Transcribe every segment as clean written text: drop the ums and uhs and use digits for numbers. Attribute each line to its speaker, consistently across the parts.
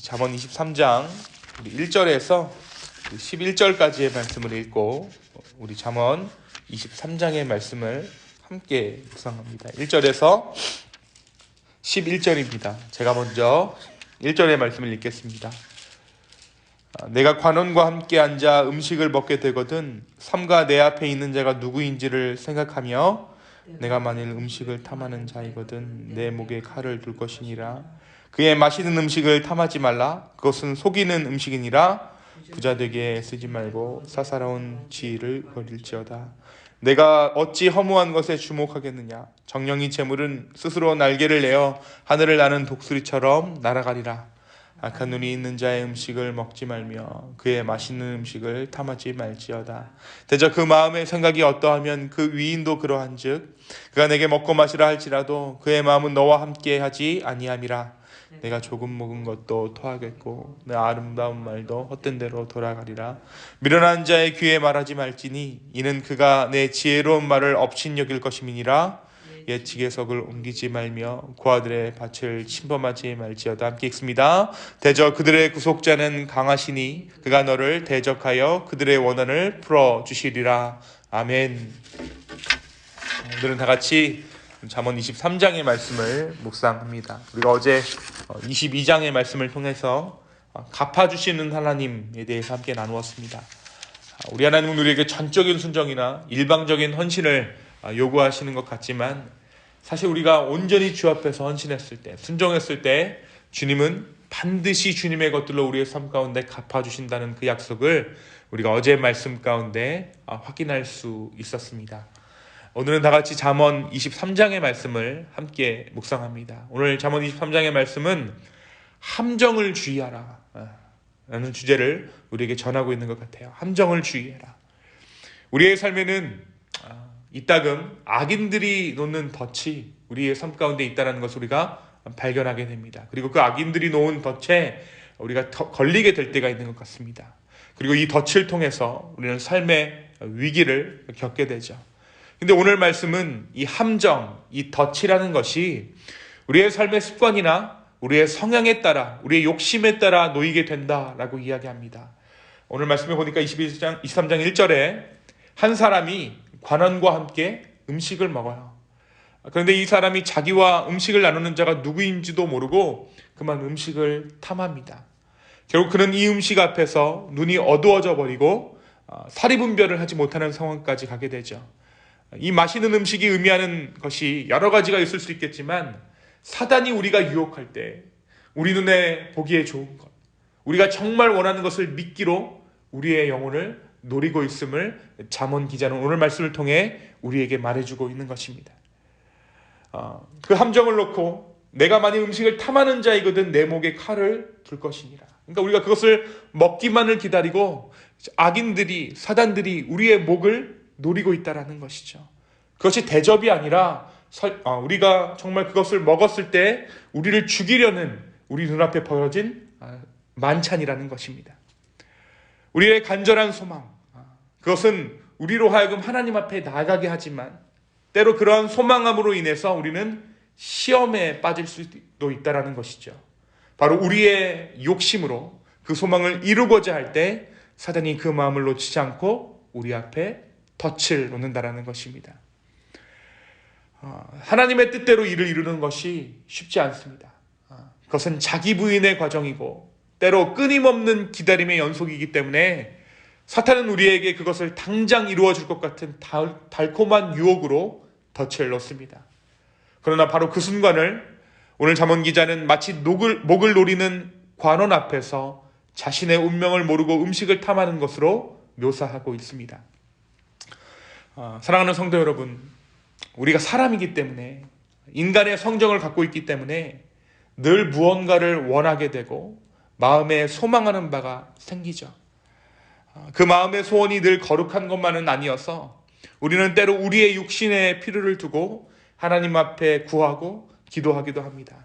Speaker 1: 잠언 23장 1절에서 11절까지의 말씀을 읽고 우리 잠언 23장의 말씀을 함께 묵상합니다. 1절에서 11절입니다. 제가 먼저 1절의 말씀을 읽겠습니다. 내가 관원과 함께 앉아 음식을 먹게 되거든 삼가 내 앞에 있는 자가 누구인지를 생각하며 내가 만일 음식을 탐하는 자이거든 내 목에 칼을 둘 것이니라. 그의 맛있는 음식을 탐하지 말라. 그것은 속이는 음식이니라. 부자 되게 쓰지 말고 사사로운 지혜를 버릴지어다. 내가 어찌 허무한 것에 주목하겠느냐. 정령이 재물은 스스로 날개를 내어 하늘을 나는 독수리처럼 날아가리라. 악한 눈이 있는 자의 음식을 먹지 말며 그의 맛있는 음식을 탐하지 말지어다. 대저 그 마음의 생각이 어떠하면 그 위인도 그러한즉 그가 내게 먹고 마시라 할지라도 그의 마음은 너와 함께 하지 아니함이라. 내가 조금 먹은 것도 토하겠고 내 아름다운 말도 헛된 대로 돌아가리라. 미련한 자의 귀에 말하지 말지니 이는 그가 내 지혜로운 말을 업신여길 것임이니라. 옛 지게석을 옮기지 말며 고아들의 밭을 침범하지 말지어다. 함께 읽습니다. 대저 그들의 구속자는 강하시니 그가 너를 대적하여 그들의 원한을 풀어주시리라. 아멘. 오늘은 다같이 잠언 23장의 말씀을 묵상합니다. 우리가 어제 22장의 말씀을 통해서 갚아주시는 하나님에 대해서 함께 나누었습니다. 우리 하나님은 우리에게 전적인 순종이나 일방적인 헌신을 요구하시는 것 같지만 사실 우리가 온전히 주 앞에서 헌신했을 때, 순종했을 때 주님은 반드시 주님의 것들로 우리의 삶 가운데 갚아주신다는 그 약속을 우리가 어제 말씀 가운데 확인할 수 있었습니다. 오늘은 다같이 잠언 23장의 말씀을 함께 묵상합니다. 오늘 잠언 23장의 말씀은 함정을 주의하라 라는 주제를 우리에게 전하고 있는 것 같아요. 함정을 주의해라. 우리의 삶에는 이따금 악인들이 놓는 덫이 우리의 삶 가운데 있다는 것을 우리가 발견하게 됩니다. 그리고 그 악인들이 놓은 덫에 우리가 걸리게 될 때가 있는 것 같습니다. 그리고 이 덫을 통해서 우리는 삶의 위기를 겪게 되죠. 근데 오늘 말씀은 이 함정, 이 덫이라는 것이 우리의 삶의 습관이나 우리의 성향에 따라, 우리의 욕심에 따라 놓이게 된다라고 이야기합니다. 오늘 말씀에 보니까 23장 1절에 한 사람이 관원과 함께 음식을 먹어요. 그런데 이 사람이 자기와 음식을 나누는 자가 누구인지도 모르고 그만 음식을 탐합니다. 결국 그는 이 음식 앞에서 눈이 어두워져 버리고 사리분별을 하지 못하는 상황까지 가게 되죠. 이 맛있는 음식이 의미하는 것이 여러 가지가 있을 수 있겠지만 사단이 우리가 유혹할 때 우리 눈에 보기에 좋은 것, 우리가 정말 원하는 것을 믿기로 우리의 영혼을 노리고 있음을 잠언 기자는 오늘 말씀을 통해 우리에게 말해주고 있는 것입니다. 그 함정을 놓고 내가 만일 음식을 탐하는 자이거든 내 목에 칼을 둘 것이니라. 그러니까 우리가 그것을 먹기만을 기다리고 악인들이, 사단들이 우리의 목을 노리고 있다라는 것이죠. 그것이 대접이 아니라 우리가 정말 그것을 먹었을 때 우리를 죽이려는 우리 눈앞에 벌어진 만찬이라는 것입니다. 우리의 간절한 소망, 그것은 우리로 하여금 하나님 앞에 나아가게 하지만 때로 그러한 소망함으로 인해서 우리는 시험에 빠질 수도 있다는 것이죠. 바로 우리의 욕심으로 그 소망을 이루고자 할 때 사단이 그 마음을 놓치지 않고 우리 앞에 덫을 놓는다는 것입니다. 하나님의 뜻대로 일을 이루는 것이 쉽지 않습니다. 그것은 자기 부인의 과정이고 때로 끊임없는 기다림의 연속이기 때문에 사탄은 우리에게 그것을 당장 이루어줄 것 같은 달콤한 유혹으로 덫을 놓습니다. 그러나 바로 그 순간을 오늘 잠언 기자는 마치 목을 노리는 관원 앞에서 자신의 운명을 모르고 음식을 탐하는 것으로 묘사하고 있습니다. 사랑하는 성도 여러분, 우리가 사람이기 때문에 인간의 성정을 갖고 있기 때문에 늘 무언가를 원하게 되고 마음에 소망하는 바가 생기죠. 그 마음의 소원이 늘 거룩한 것만은 아니어서 우리는 때로 우리의 육신의 필요를 두고 하나님 앞에 구하고 기도하기도 합니다.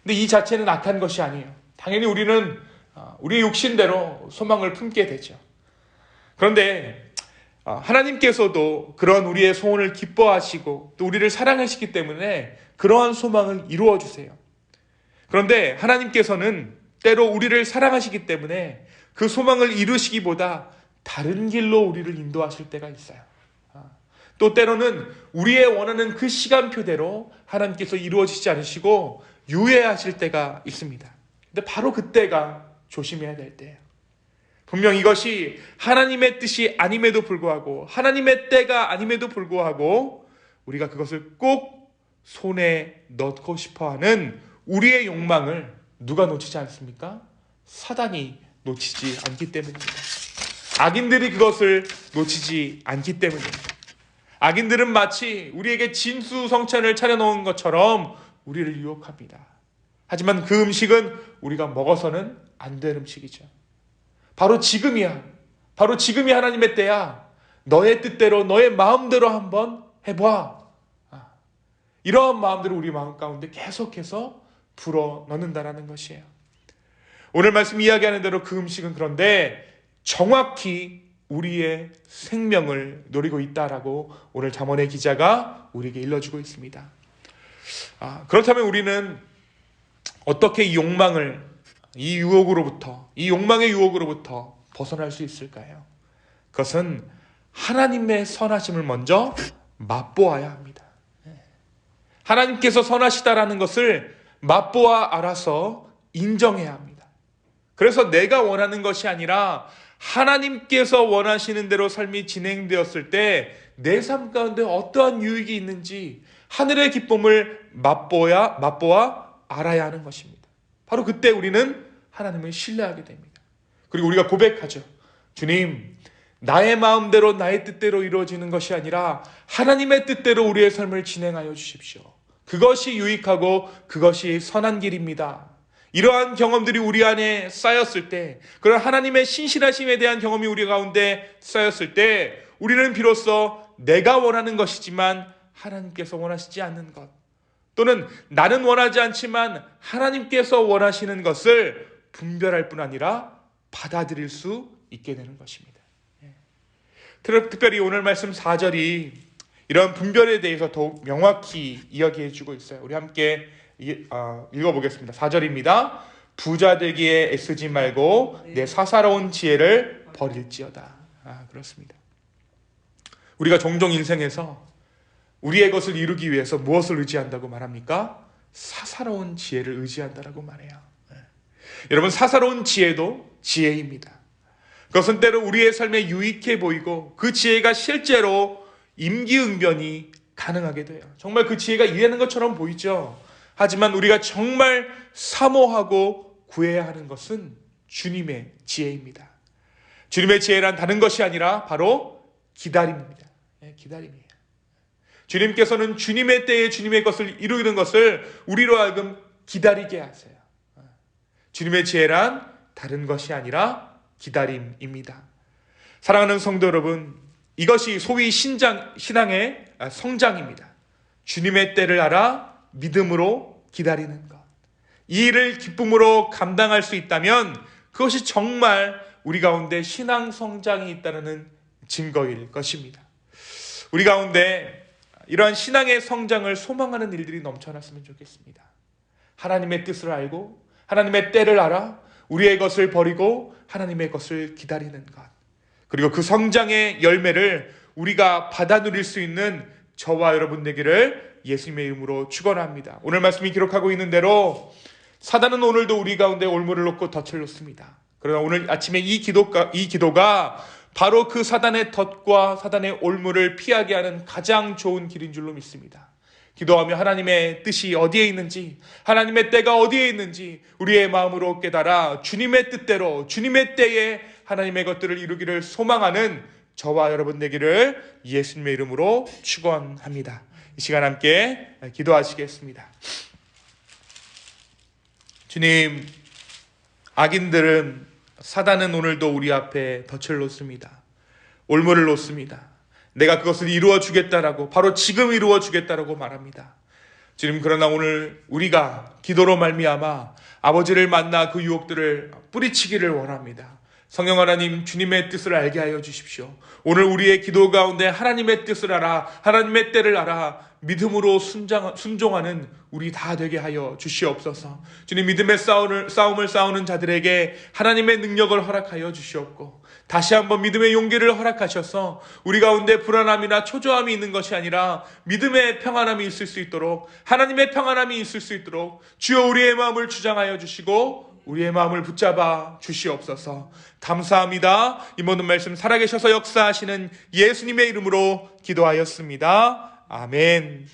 Speaker 1: 근데 이 자체는 악한 것이 아니에요. 당연히 우리는 우리의 육신대로 소망을 품게 되죠. 그런데 하나님께서도 그런 우리의 소원을 기뻐하시고 또 우리를 사랑하시기 때문에 그러한 소망을 이루어 주세요. 그런데 하나님께서는 때로 우리를 사랑하시기 때문에 그 소망을 이루시기보다 다른 길로 우리를 인도하실 때가 있어요. 또 때로는 우리의 원하는 그 시간표대로 하나님께서 이루어지지 않으시고 유예하실 때가 있습니다. 근데 바로 그때가 조심해야 될 때예요. 분명 이것이 하나님의 뜻이 아님에도 불구하고, 하나님의 때가 아님에도 불구하고 우리가 그것을 꼭 손에 넣고 싶어하는 우리의 욕망을 누가 놓치지 않습니까? 사단이 놓치지 않기 때문입니다. 악인들이 그것을 놓치지 않기 때문입니다. 악인들은 마치 우리에게 진수성찬을 차려놓은 것처럼 우리를 유혹합니다. 하지만 그 음식은 우리가 먹어서는 안 될 음식이죠. 바로 지금이야. 바로 지금이 하나님의 때야. 너의 뜻대로, 너의 마음대로 한번 해봐. 이러한 마음들을 우리 마음 가운데 계속해서 불어넣는다는 것이에요. 오늘 말씀 이야기하는 대로 그 음식은 그런데 정확히 우리의 생명을 노리고 있다라고 오늘 잠언의 기자가 우리에게 일러주고 있습니다. 그렇다면 우리는 어떻게 이 욕망을, 이 유혹으로부터, 이 욕망의 유혹으로부터 벗어날 수 있을까요? 그것은 하나님의 선하심을 먼저 맛보아야 합니다. 하나님께서 선하시다라는 것을 맛보아 알아서 인정해야 합니다. 그래서 내가 원하는 것이 아니라 하나님께서 원하시는 대로 삶이 진행되었을 때 내 삶 가운데 어떠한 유익이 있는지 하늘의 기쁨을 맛보아 알아야 하는 것입니다. 바로 그때 우리는 하나님을 신뢰하게 됩니다. 그리고 우리가 고백하죠. 주님, 나의 마음대로 나의 뜻대로 이루어지는 것이 아니라 하나님의 뜻대로 우리의 삶을 진행하여 주십시오. 그것이 유익하고 그것이 선한 길입니다. 이러한 경험들이 우리 안에 쌓였을 때, 그런 하나님의 신실하심에 대한 경험이 우리 가운데 쌓였을 때 우리는 비로소 내가 원하는 것이지만 하나님께서 원하시지 않는 것, 또는 나는 원하지 않지만 하나님께서 원하시는 것을 분별할 뿐 아니라 받아들일 수 있게 되는 것입니다. 특별히 오늘 말씀 4절이 이런 분별에 대해서 더욱 명확히 이야기해 주고 있어요. 우리 함께 읽어보겠습니다. 4절입니다. 부자 되기에 애쓰지 말고 내 사사로운 지혜를 버릴지어다. 그렇습니다. 우리가 종종 인생에서 우리의 것을 이루기 위해서 무엇을 의지한다고 말합니까? 사사로운 지혜를 의지한다라고 말해요. 여러분, 사사로운 지혜도 지혜입니다. 그것은 때로 우리의 삶에 유익해 보이고 그 지혜가 실제로 임기응변이 가능하게 돼요. 정말 그 지혜가 일하는 것처럼 보이죠. 하지만 우리가 정말 사모하고 구해야 하는 것은 주님의 지혜입니다. 주님의 지혜란 다른 것이 아니라 바로 기다림입니다. 기다림이에요. 주님께서는 주님의 때에 주님의 것을 이루는 것을 우리로 하여금 기다리게 하세요. 주님의 지혜란 다른 것이 아니라 기다림입니다. 사랑하는 성도 여러분, 이것이 소위 신앙의 성장입니다. 주님의 때를 알아 믿음으로 기다리는 것. 이 일을 기쁨으로 감당할 수 있다면 그것이 정말 우리 가운데 신앙 성장이 있다는 증거일 것입니다. 우리 가운데 이러한 신앙의 성장을 소망하는 일들이 넘쳐났으면 좋겠습니다. 하나님의 뜻을 알고 하나님의 때를 알아 우리의 것을 버리고 하나님의 것을 기다리는 것, 그리고 그 성장의 열매를 우리가 받아 누릴 수 있는 저와 여러분 되기를 예수님의 이름으로 축원합니다. 오늘 말씀이 기록하고 있는 대로 사단은 오늘도 우리 가운데 올무를 놓고 덫을 놓습니다. 그러나 오늘 아침에 이 기도가 바로 그 사단의 덫과 사단의 올무를 피하게 하는 가장 좋은 길인 줄로 믿습니다. 기도하며 하나님의 뜻이 어디에 있는지, 하나님의 때가 어디에 있는지 우리의 마음으로 깨달아 주님의 뜻대로 주님의 때에 하나님의 것들을 이루기를 소망하는 저와 여러분 되기를 예수님의 이름으로 축원합니다. 이 시간 함께 기도하시겠습니다. 주님, 악인들은, 사단은 오늘도 우리 앞에 덫을 놓습니다. 올무를 놓습니다. 내가 그것을 이루어 주겠다라고, 바로 지금 이루어 주겠다라고 말합니다. 주님, 그러나 오늘 우리가 기도로 말미암아 아버지를 만나 그 유혹들을 뿌리치기를 원합니다. 성령 하나님, 주님의 뜻을 알게 하여 주십시오. 오늘 우리의 기도 가운데 하나님의 뜻을 알아, 하나님의 때를 알아 믿음으로 순종하는 우리 다 되게 하여 주시옵소서. 주님, 믿음의 싸움을 싸우는 자들에게 하나님의 능력을 허락하여 주시옵고, 다시 한번 믿음의 용기를 허락하셔서 우리 가운데 불안함이나 초조함이 있는 것이 아니라 믿음의 평안함이 있을 수 있도록, 하나님의 평안함이 있을 수 있도록 주여 우리의 마음을 주장하여 주시고 우리의 마음을 붙잡아 주시옵소서. 감사합니다. 이 모든 말씀 살아계셔서 역사하시는 예수님의 이름으로 기도하였습니다. 아멘.